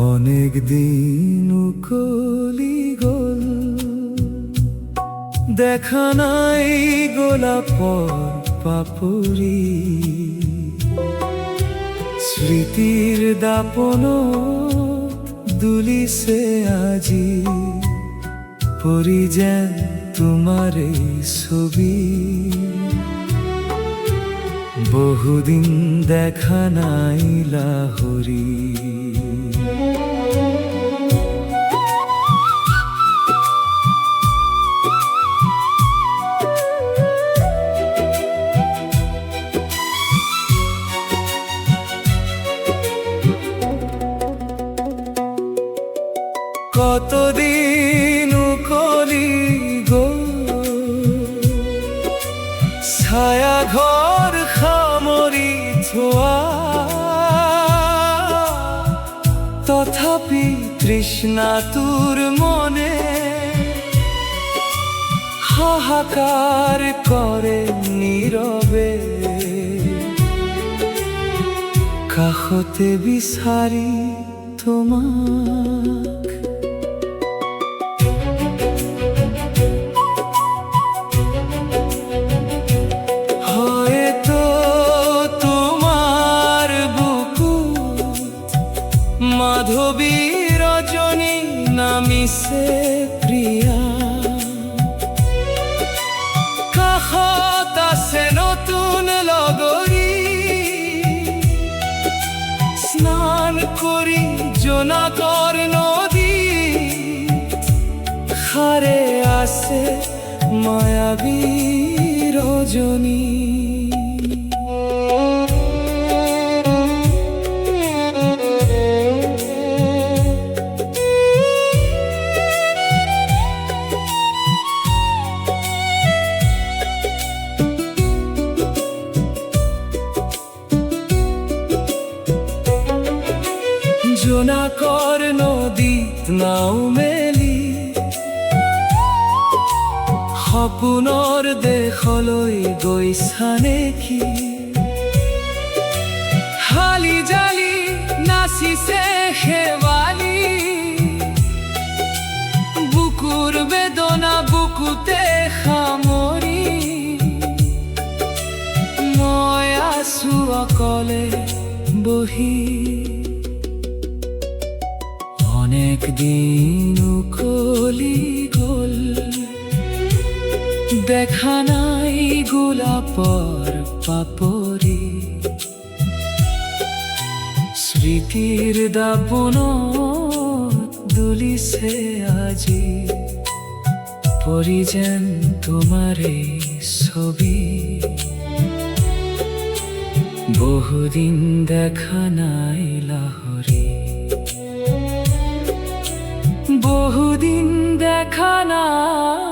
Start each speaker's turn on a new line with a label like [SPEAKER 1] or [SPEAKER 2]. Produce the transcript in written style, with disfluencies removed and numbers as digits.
[SPEAKER 1] অনেক দিন কলি গোল দেখা নাই গোলাপর পাপড়ি স্মৃতির দাপন দুলিছে আজি পরি যেন তোমার এই ছবি বহুদিন দেখা নাই লাহরি কতদিন কলি গো ছায়া ঘর খামরি থোয়া তথাপি তৃষ্ণা তোর মনে হাহাকার করে নীরবে কাষতে বিচাৰি তোমাক হয়তো তোমার বুকুত মাধবী রজনী নামিছে প্রিয়া কাষত আছে নতুন লগৰী স্নান কৰি জোনাকৰ নদীত সাৰে আছে মায়াবী রজনী জোনাকৰ নদীত নাও মেলি সপোনৰ দেশলৈ গৈছা নেকি হালি জালি নাচিছে শেৱালি বুকুৰ বেদনা বুকুতে সামৰি মই আছো অকলে বহি অনেক দিন কলি গল দেখা নাই গোলাপর পাপড়ি স্মৃতির দাপন দুলিছে আজি পরি যেন তোমার এই ছবি বহুদিন দেখা নাই লাহরি বহুদিন দেখা নাই